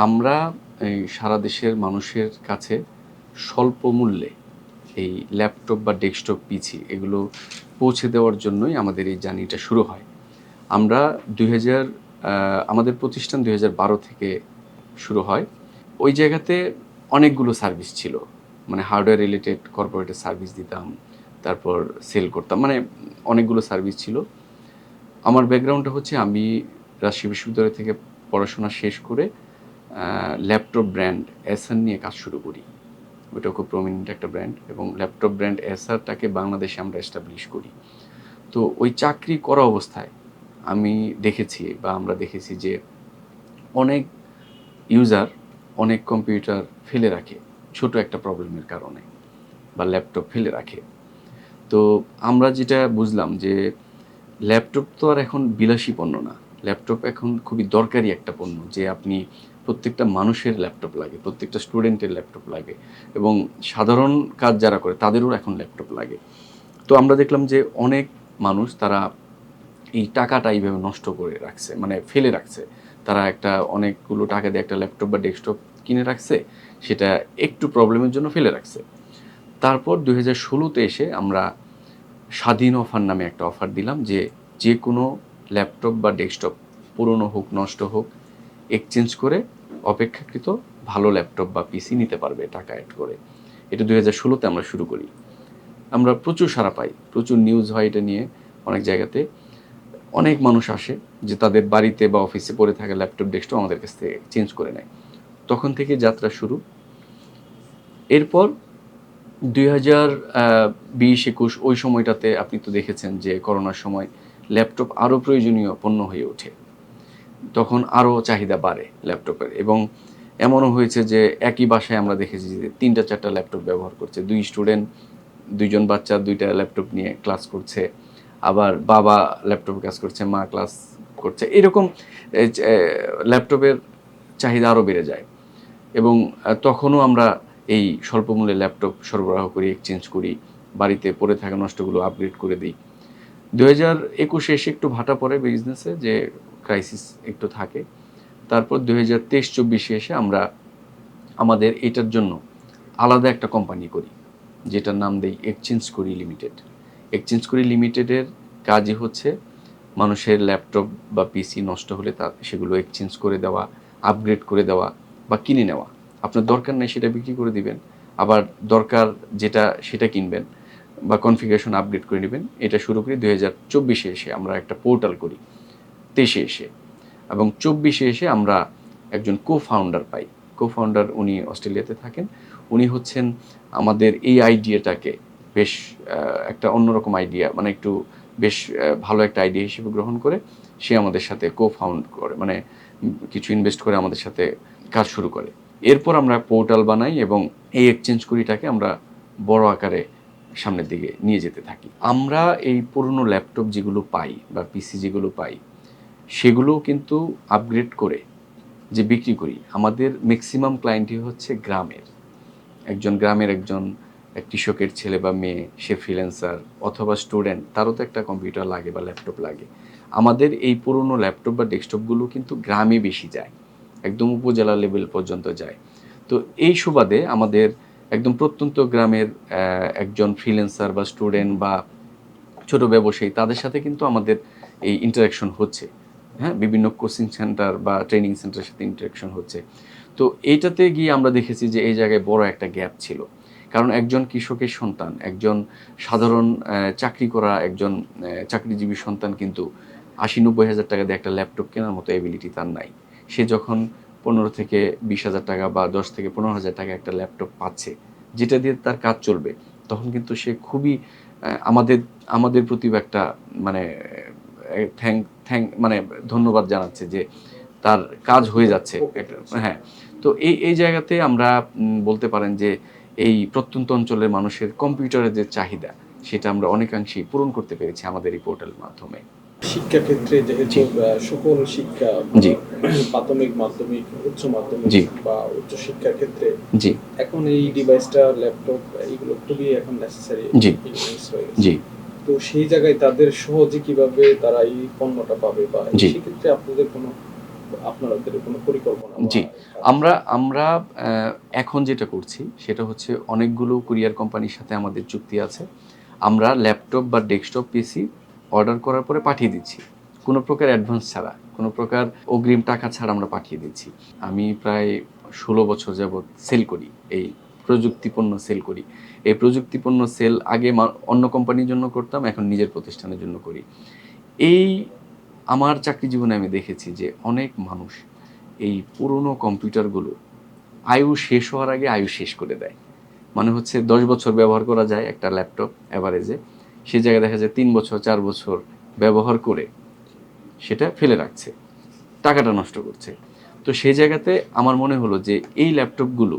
আমরা এই সারা দেশের মানুষের কাছে স্বল্প মূল্যে এই ল্যাপটপ বা ডেস্কটপ পিসি এগুলো পৌঁছে দেওয়ার জন্যই আমাদের এই জার্নিটা শুরু হয়। আমরা ২০০০ আমাদের প্রতিষ্ঠান ২০১২ থেকে শুরু হয়। ওই জায়গাতে অনেকগুলো সার্ভিস ছিল। মানে হার্ডওয়্যার রিলেটেড কর্পোরেটের সার্ভিস দিতাম, তারপর সেল করতাম। মানে অনেকগুলো সার্ভিস ছিল। আমার ব্যাকগ্রাউন্ডটা হচ্ছে আমি রাজশাহী বিশ্ববিদ্যালয় থেকে পড়াশোনা শেষ করে ল্যাপটপ ব্র্যান্ড এসার নিয়ে কাজ শুরু করি। ওইটা খুব প্রমিনেন্ট একটা ব্র্যান্ড এবং ল্যাপটপ ব্র্যান্ড এসারটাকে বাংলাদেশে আমরা এস্টাবলিশ করি। তো ওই চাকরি করা অবস্থায় আমি দেখেছি বা আমরা দেখেছি যে অনেক ইউজার অনেক কম্পিউটার ফেলে রাখে ছোট একটা প্রবলেমের কারণে, বা ল্যাপটপ ফেলে রাখে। তো আমরা যেটা বুঝলাম যে ল্যাপটপ তো আর এখন বিলাসী পণ্য না। ল্যাপটপ এখন খুবই দরকারি একটা পণ্য, যে আপনি প্রত্যেকটা মানুষের ল্যাপটপ লাগে, প্রত্যেকটা স্টুডেন্টের ল্যাপটপ লাগে এবং সাধারণ কাজ যারা করে তাদেরও এখন ল্যাপটপ লাগে। তো আমরা দেখলাম যে অনেক মানুষ তারা এই টাকাটা এইভাবে নষ্ট করে রাখছে, মানে ফেলে রাখছে। তারা একটা অনেকগুলো টাকা দিয়ে একটা ল্যাপটপ বা ডেস্কটপ কিনে রাখছে, সেটা একটু প্রবলেমের জন্য ফেলে রাখছে। তারপর 2016-তে এসে আমরা স্বাধীন অফার নামে একটা অফার দিলাম, যে যে কোনো ল্যাপটপ বা ডেস্কটপ পুরনো হোক নষ্ট হোক এক্সচেঞ্জ করে অপেক্ষাকৃত ভালো ল্যাপটপ বা পিসি নিতে পারবে টাকা অ্যাড করে। এটা 2016-তে আমরা শুরু করি। আমরা প্রচুর সাড়া পাই, প্রচুর নিউজ হয় এটা নিয়ে। অনেক জায়গাতে অনেক মানুষ আসে যে তাদের বাড়িতে বা অফিসে পড়ে থাকা ল্যাপটপ ডেস্কটপ আমাদের কাছ থেকে চেঞ্জ করে নেয়। তখন থেকে যাত্রা শুরু। এরপর 2020-21 ওই সময়টাতে আপনি তো দেখেছেন যে করোনার সময় ল্যাপটপ আরও প্রয়োজনীয় পণ্য হয়ে ওঠে। তখন আরও চাহিদা বাড়ে ল্যাপটপের, এবং এমনও হয়েছে যে একই বাসায় আমরা দেখেছি যে ৩টা-৪টা ল্যাপটপ ব্যবহার করছে। 2 স্টুডেন্ট, 2 জন বাচ্চা 2টা ল্যাপটপ নিয়ে ক্লাস করছে। আবার বাবা ল্যাপটপে কাজ করছে, মা ক্লাস করছে। এরকম ল্যাপটপের চাহিদা আরও বেড়ে যায়। এবং তখনও আমরা এই স্বল্প মূল্যে ল্যাপটপ সরবরাহ করি, এক্সচেঞ্জ করি, বাড়িতে পড়ে থাকা নষ্টগুলো আপগ্রেড করে দিই। 2021-এ এসে একটু ভাটা পড়ে বিজনেসে, যে ক্রাইসিস একটু থাকে। তারপর 2023-24-এ এসে আমরা আমাদের এটার জন্য আলাদা একটা কোম্পানি করি, যেটার নাম দেই এক্সচেঞ্জ করি লিমিটেড। এক্সচেঞ্জ করি লিমিটেডের কাজই হচ্ছে মানুষের ল্যাপটপ বা পিসি নষ্ট হলে সেগুলো এক্সচেঞ্জ করে দেওয়া, আপগ্রেড করে দেওয়া বা কিনে নেওয়া। আপনার দরকার নেই সেটা বিক্রি করে দিবেন, আবার দরকার যেটা সেটা কিনবেন বা কনফিগারেশন আপগ্রেড করে নেবেন। এটা শুরু করি 2024-এ এসে। আমরা একটা পোর্টাল করি 23-এ এসে, এবং 24-এ এসে আমরা একজন কো-ফাউন্ডার পাই। কো-ফাউন্ডার উনি অস্ট্রেলিয়াতে থাকেন। উনি হচ্ছেন আমাদের এই আইডিয়াটাকে বেশ একটা অন্যরকম আইডিয়া, মানে একটু বেশ ভালো একটা আইডিয়া হিসেবে গ্রহণ করে সে আমাদের সাথে কো-ফাউন্ড করে, মানে কিছু ইনভেস্ট করে আমাদের সাথে কাজ শুরু করে। এরপর আমরা পোর্টাল বানাই এবং এই এক্সচেঞ্জ করিটাকে আমরা বড় আকারে সামনের দিকে নিয়ে যেতে থাকি। আমরা এই পুরনো ল্যাপটপ যেগুলো পাই বা পিসি যেগুলো পাই সেগুলোও কিন্তু আপগ্রেড করে যে বিক্রি করি। আমাদের ম্যাক্সিমাম ক্লায়েন্টই হচ্ছে গ্রামের একজন কৃষকের ছেলে বা মেয়ে, সে ফ্রিল্যান্সার অথবা স্টুডেন্ট, তারও তো একটা কম্পিউটার লাগে বা ল্যাপটপ লাগে। আমাদের এই পুরনো ল্যাপটপ বা ডেস্কটপগুলো কিন্তু গ্রামে বেশি যায়, একদম উপজেলা লেভেল পর্যন্ত যায়। তো এই সুবাদে আমাদের একদম প্রত্যন্ত গ্রামের একজন ফ্রিল্যান্সার বা স্টুডেন্ট বা ছোট ব্যবসায়ী, তাদের সাথে কিন্তু আমাদের এই ইন্টারাকশন হচ্ছে। হ্যাঁ, বিভিন্ন কোচিং সেন্টার বা ট্রেনিং সেন্টারের সাথে ইন্টারাকশন হচ্ছে। তো এইটাতে গিয়ে আমরা দেখেছি যে এই জায়গায় বড় একটা গ্যাপ ছিল। কারণ একজন কৃষকের সন্তান, একজন সাধারণ চাকরি করা একজন চাকরিজীবী সন্তান কিন্তু ৮০-৯০ হাজার টাকা দিয়ে একটা ল্যাপটপ কেনার মতো এবিলিটি তার নাই। সে যখন ১৫-২০ হাজার টাকা বা ১০-১৫ হাজার টাকা একটা ল্যাপটপ পাচ্ছে, যেটা দিয়ে তার কাজ চলবে, তখন কিন্তু সে খুবই আমাদের আমাদের প্রতি একটা মানে মানে ধন্যবাদ জানাচ্ছে যে তার কাজ হয়ে যাচ্ছে। হ্যাঁ, তো এই জায়গাতে আমরা বলতে পারেন যে এই প্রত্যন্ত অঞ্চলের মানুষের কম্পিউটারের যে চাহিদা, সেটা আমরা অনেকাংশেই পূরণ করতে পেরেছি আমাদের এই পোর্টালের মাধ্যমে। শিক্ষাক্ষেত্রে যেহেতু সকল শিক্ষা জি প্রাথমিক, মাধ্যমিক, উচ্চ মাধ্যমিক জি বা উচ্চ শিক্ষার ক্ষেত্রে জি এখন এই ডিভাইসটা, ল্যাপটপ এগুলো খুবই এখন নেসেসারি জি জিনিস হয়ে গেছে। জি তো সেই জায়গায় তাদের সহজে কিভাবে তারা এই পণ্যটা পাবে, বা জি সেক্ষেত্রে আপনাদের কোনো আপনাদের কোনো পরিকল্পনা বা জি, কাজ? আমরা আমরা এখন যেটা করছি সেটা হচ্ছে অনেকগুলো কুরিয়ার কোম্পানির সাথে আমাদের চুক্তি আছে। আমরা ল্যাপটপ বা ডেস্কটপ পিসি অর্ডার করার পরে পাঠিয়ে দিচ্ছি। কোনো প্রকার অ্যাডভান্স ছাড়া, কোনো প্রকার অগ্রিম টাকা ছাড়া আমরা পাঠিয়ে দিচ্ছি। আমি প্রায় ১৬ বছর যাবৎ সেল করি। এই প্রযুক্তিপণ্য সেল করি। এই প্রযুক্তিপণ্য সেল আগে অন্য কোম্পানির জন্য করতাম, এখন নিজের প্রতিষ্ঠানের জন্য করি। এই আমার চাকরি জীবনে আমি দেখেছি যে অনেক মানুষ এই পুরনো কম্পিউটারগুলো আয়ু শেষ হওয়ার আগে আয়ু শেষ করে দেয়। মানে হচ্ছে ১০ বছর ব্যবহার করা যায় একটা ল্যাপটপ অ্যাভারেজে, সে জায়গায় দেখা যায় ৩ বছর ৪ বছর ব্যবহার করে সেটা ফেলে রাখছে, টাকাটা নষ্ট করছে। তো সেই জায়গাতে আমার মনে হলো যে এই ল্যাপটপগুলো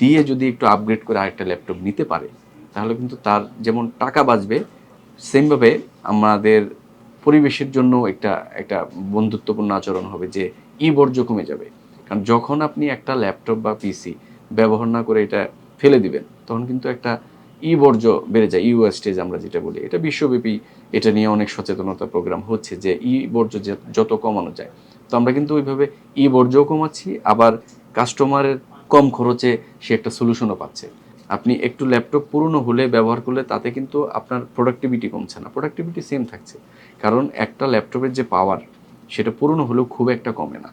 দিয়ে যদি একটু আপগ্রেড করে আরেকটা ল্যাপটপ নিতে পারে, তাহলে কিন্তু তার যেমন টাকা বাঁচবে, সেমভাবে আমাদের পরিবেশের জন্য একটা একটা বন্ধুত্বপূর্ণ আচরণ হবে, যে বর্জ্য কমে যাবে। কারণ যখন আপনি একটা ল্যাপটপ বা পিসি ব্যবহার না করে এটা ফেলে দিবেন, তখন কিন্তু একটা বর্জ্য বেড়ে যায়, ওয়েস্টেজ আমরা যেটা বলি। এটা বিশ্বব্যাপী এটা নিয়ে অনেক সচেতনতা প্রোগ্রাম হচ্ছে যে বর্জ্য যত কমানো যায়। তো আমরা কিন্তু ওইভাবে বর্জ্যও কমাচ্ছি, আবার কাস্টমারের কম খরচে সে একটা সলিউশনও পাচ্ছে। আপনি একটু ল্যাপটপ পুরনো হলে ব্যবহার করলে তাতে কিন্তু আপনার প্রোডাক্টিভিটি কমছে না, প্রোডাক্টিভিটি সেম থাকছে। কারণ একটা ল্যাপটপের যে পাওয়ার, সেটা পুরনো হলেও খুব একটা কমে না।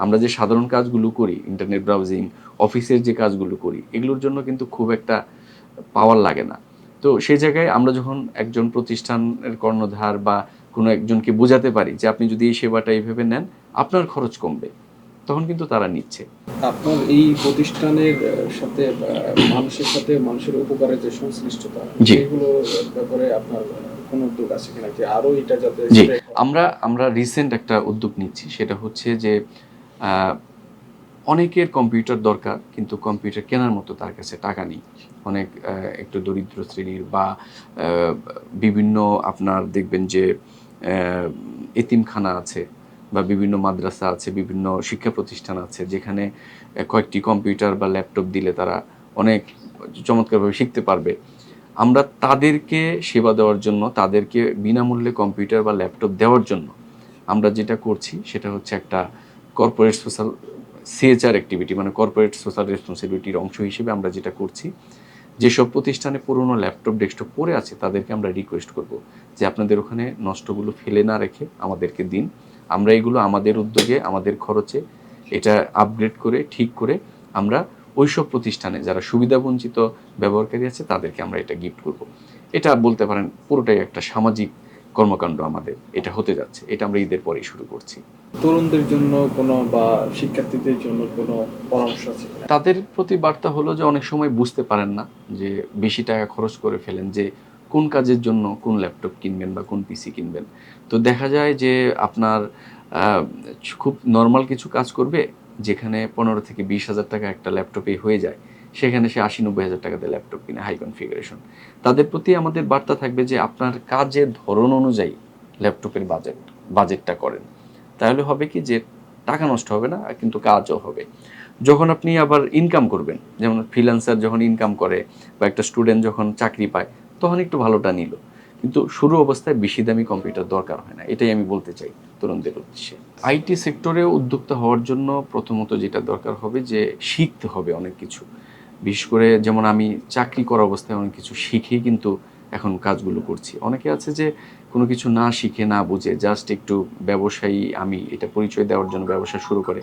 আমরা যে সাধারণ কাজগুলো করি, ইন্টারনেট ব্রাউজিং, অফিসের যে কাজগুলো করি, এগুলোর জন্য কিন্তু খুব একটা পাওয়ার লাগে না। তো সেই জায়গায় আমরা যখন একজন প্রতিষ্ঠানের কর্ণধার বা কোনো একজনকে বোঝাতে পারি যে আপনি যদি এই সেবাটা এইভাবে নেন, আপনার খরচ কমবে, তখন কিন্তু তারা নিচ্ছে। আপনার এই প্রতিষ্ঠানের সাথে মানুষের সাথে মানুষের উপকারের যে সংশ্লিষ্টতা, জি। এগুলোর ব্যাপারে আপনার কোনো উদ্যোগ আছে কিনা, যে আরো এটা যাতে জি, spread হয়? আমরা রিসেন্ট একটা উদ্যোগ নিচ্ছি। সেটা হচ্ছে যে আহ, অনেকের কম্পিউটার দরকার, কিন্তু কম্পিউটার কেনার মতো তার কাছে টাকা নেই। অনেক একটু দরিদ্র শ্রেণীর বা বিভিন্ন আপনার দেখবেন যে এতিমখানা আছে, বা বিভিন্ন মাদ্রাসা আছে, বিভিন্ন শিক্ষা প্রতিষ্ঠান আছে, যেখানে কয়েকটি কম্পিউটার বা ল্যাপটপ দিলে তারা অনেক চমৎকারভাবে শিখতে পারবে। আমরা তাদেরকে সেবা দেওয়ার জন্য, তাদেরকে বিনামূল্যে কম্পিউটার বা ল্যাপটপ দেওয়ার জন্য আমরা যেটা করছি সেটা হচ্ছে একটা কর্পোরেট সোশ্যাল সিএচআর অ্যাক্টিভিটি, মানে কর্পোরেট সোশ্যাল রেসপন্সিবিলিটির অংশ হিসেবে আমরা যেটা করছি, যেসব প্রতিষ্ঠানে পুরনো ল্যাপটপ ডেস্কটপ পড়ে আছে তাদেরকে আমরা রিকোয়েস্ট করব যে আপনাদের ওখানে নষ্টগুলো ফেলে না রেখে আমাদেরকে দিন। আমরা এগুলো আমাদের উদ্যোগে, আমাদের খরচে এটা আপগ্রেড করে ঠিক করে আমরা ওইসব প্রতিষ্ঠানে যারা সুবিধাবঞ্চিত ব্যবহারকারী আছে তাদেরকে আমরা এটা গিফট করব। এটা বলতে পারেন পুরোটাই একটা সামাজিক কর্মকাণ্ড আমাদের এটা হতে যাচ্ছে। এটা আমরা ঈদের পরেই শুরু করছি। তরুণদের জন্য কোনো বা শিক্ষার্থীদের জন্য কোনো পরামর্শ আছে কিনা? তাদের প্রতি বার্তা হলো যে অনেক সময় বুঝতে পারেন না, যে বেশি টাকা খরচ করে ফেলেন যে কোন কাজের জন্য কোন ল্যাপটপ কিনবেন বা কোন পিসি কিনবেন। তো দেখা যায় যে আপনার আহ, খুব নর্মাল কিছু কাজ করবে, যেখানে 15 থেকে 20 হাজার টাকা একটা ল্যাপটপে হয়ে যায়, সেখানে সে 80-90 হাজার টাকাতে ল্যাপটপ কিনে হাই কনফিগারেশন। তাদের প্রতি আমাদের বার্তা থাকবে যে আপনার কাজের ধরন অনুযায়ী ল্যাপটপের বাজেটটা করেন, তাহলে হবে কি যে টাকা নষ্ট হবে না, কিন্তু কাজও হবে। যখন আপনি আবার ইনকাম করবেন, যেমন ফ্রিল্যান্সার যখন ইনকাম করে বা একটা স্টুডেন্ট যখন চাকরি পায়, তখন একটু ভালোটা নিল, কিন্তু শুরু অবস্থায় বেশি দামি কম্পিউটার দরকার হয় না। এটাই আমি বলতে চাই তরুণদের উদ্দেশ্যে। আইটি সেক্টরে উদ্যোক্তা হওয়ার জন্য প্রথমত যেটা দরকার হবে যে শিখতে হবে অনেক কিছু। বিশেষ করে যেমন আমি চাকরি করা অবস্থায় অনেক কিছু শিখেই কিন্তু এখন কাজগুলো করছি। অনেকে আছে যে কোনো কিছু না শিখে না বুঝে জাস্ট একটু ব্যবসায়ী, আমি এটা পরিচয় দেওয়ার জন্য ব্যবসা শুরু করে।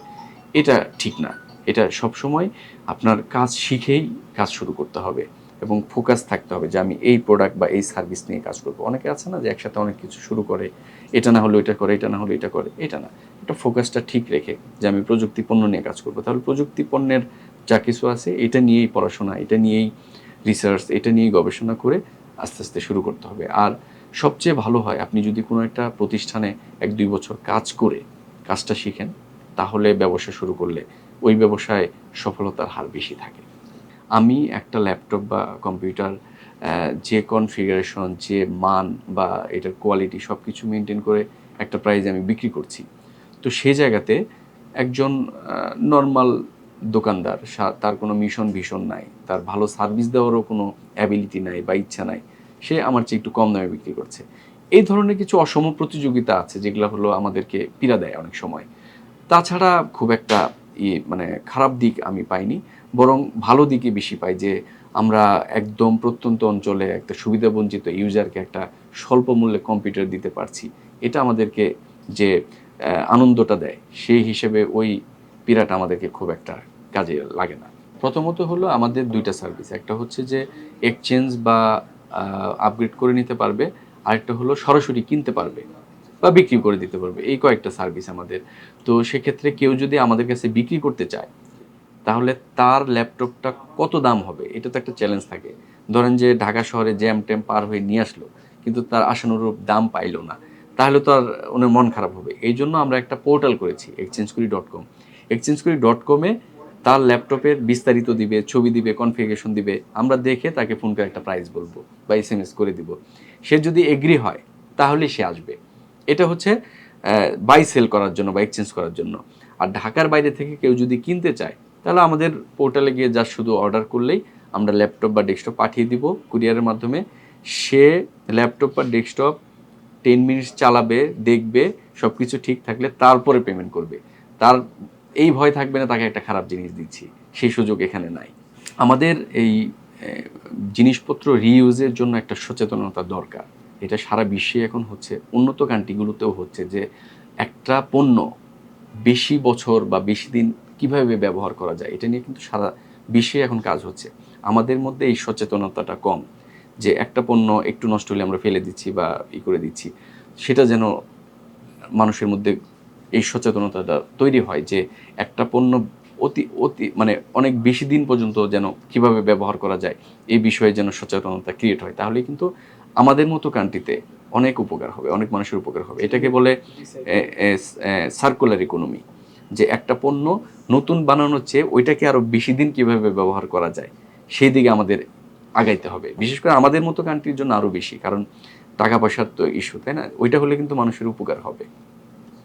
এটা ঠিক না। এটা সবসময় আপনার কাজ শিখেই কাজ শুরু করতে হবে এবং ফোকাস থাকতে হবে যে আমি এই প্রোডাক্ট বা এই সার্ভিস নিয়ে কাজ করব। অনেকে আছে না যে একসাথে অনেক কিছু শুরু করে, এটা না হলে এটা করে, এটা না হলে এটা করে, এটা না। এটা ফোকাসটা ঠিক রেখে যে আমি প্রযুক্তি পণ্য নিয়ে কাজ করব, তাহলে প্রযুক্তি পণ্যের যা কিছু আছে এটা নিয়েই পড়াশোনা, এটা নিয়েই রিসার্চ, এটা নিয়েই গবেষণা করে আস্তে আস্তে শুরু করতে হবে। আর সবচেয়ে ভালো হয় আপনি যদি কোনো একটা প্রতিষ্ঠানে 1-2 বছর কাজ করে কাজটা শিখেন, তাহলে ব্যবসা শুরু করলে ওই ব্যবসায় সফলতার হার বেশি থাকে। আমি একটা ল্যাপটপ বা কম্পিউটার যে কনফিগারেশন, যে মান বা এটার কোয়ালিটি সব কিছু মেনটেন করে একটা প্রাইজে আমি বিক্রি করছি। তো সে জায়গাতে একজন নর্মাল দোকানদার, তার কোনো মিশন ভীষণ নাই, তার ভালো সার্ভিস দেওয়ারও কোনো অ্যাবিলিটি নাই বা ইচ্ছা নাই, সে আমার চেয়ে একটু কম দামে বিক্রি করছে। এই ধরনের কিছু অসম প্রতিযোগিতা আছে যেগুলো হলো আমাদেরকে পীড়া দেয় অনেক সময়। তাছাড়া খুব একটা মানে খারাপ দিক আমি পাইনি, বরং ভালো দিকে বেশি পাই যে আমরা একদম প্রত্যন্ত অঞ্চলে একটা সুবিধাবঞ্চিত ইউজারকে একটা স্বল্প মূল্যে কম্পিউটার দিতে পারছি। এটা আমাদেরকে যে আনন্দটা দেয়, সেই হিসেবে ওই পীড়াটা আমাদেরকে খুব একটা কাজে লাগে না। প্রথমত হলো আমাদের ২টা সার্ভিস। একটা হচ্ছে যে এক্সচেঞ্জ বা আপগ্রেড করে নিতে পারবে। আরেকটা হলো সরাসরি কিনতে পারবে বা বিক্রি করে দিতে পারবে। এই কয়েকটা সার্ভিস আমাদের। তো সেক্ষেত্রে কেউ যদি আমাদের কাছে বিক্রি করতে চায়, তাহলে তার ল্যাপটপটা কত দাম হবে? এটা তো একটা চ্যালেঞ্জ থাকে। ধরেন যে ঢাকা শহরে জ্যাম-ট্যাম পার হয়ে নিয়ে আসলো, কিন্তু তার আশানুরূপ দাম পাইল না। তাহলে তো আর ওনার মন খারাপ হবে। এইজন্য আমরা একটা পোর্টাল করেছি exchangequery.com। exchangequery.com এ তার ল্যাপটপের বিস্তারিত দিবে, ছবি দিবে, কনফিগারেশন দিবে। আমরা দেখে তাকে ফোন করে একটা প্রাইস বলবো বা এসএমএস করে দিব। সে যদি এগ্রি হয়, তাহলেই সে আসবে। এটা হচ্ছে বাই সেল করার জন্য বা এক্সচেঞ্জ করার জন্য। আর ঢাকার বাইরে থেকে কেউ যদি কিনতে চায়, তাহলে আমাদের পোর্টালে গিয়ে যা শুধু অর্ডার করলেই আমরা ল্যাপটপ বা ডেস্কটপ পাঠিয়ে দিব কুরিয়ারের মাধ্যমে। সে ল্যাপটপ বা ডেস্কটপ 10 মিনিটস চালাবে, দেখবে, সব কিছু ঠিক থাকলে তারপরে পেমেন্ট করবে। তার এই ভয় থাকবে না তাকে একটা খারাপ জিনিস দিচ্ছি, সেই সুযোগ এখানে নাই। আমাদের এই জিনিসপত্র রিইউজের জন্য একটা সচেতনতা দরকার। এটা সারা বিশ্বে এখন হচ্ছে, উন্নত কান্ট্রিগুলোতেও হচ্ছে যে একটা পণ্য বেশি বছর বা বেশি দিন কিভাবে ব্যবহার করা যায়, এটা নিয়ে কিন্তু সারা বিশ্বে এখন কাজ হচ্ছে। আমাদের মধ্যে এই সচেতনতাটা কম, যে একটা পণ্য একটু নষ্ট হলে আমরা ফেলে দিচ্ছি বা করে দিচ্ছি। সেটা যেন মানুষের মধ্যে এই সচেতনতাটা তৈরি হয় যে একটা পণ্য অতি অতি মানে অনেক বেশি দিন পর্যন্ত যেন কিভাবে ব্যবহার করা যায়, এই বিষয়ে যেন সচেতনতা ক্রিয়েট হয়। তাহলে কিন্তু আমাদের মতো কান্ট্রিতে অনেক উপকার হবে, অনেক মানুষের উপকার হবে। এটাকে বলে সার্কুলার ইকোনমি, যে একটা পণ্য নতুন বানানোর চেয়ে ওইটাকে আরও বেশি দিন কীভাবে ব্যবহার করা যায়, সেই দিকে আমাদের আগাইতে হবে। বিশেষ করে আমাদের মতো কান্ট্রির জন্য আরও বেশি, কারণ টাকা পয়সার তো ইস্যু, তাই না? ওইটা হলে কিন্তু মানুষের উপকার হবে।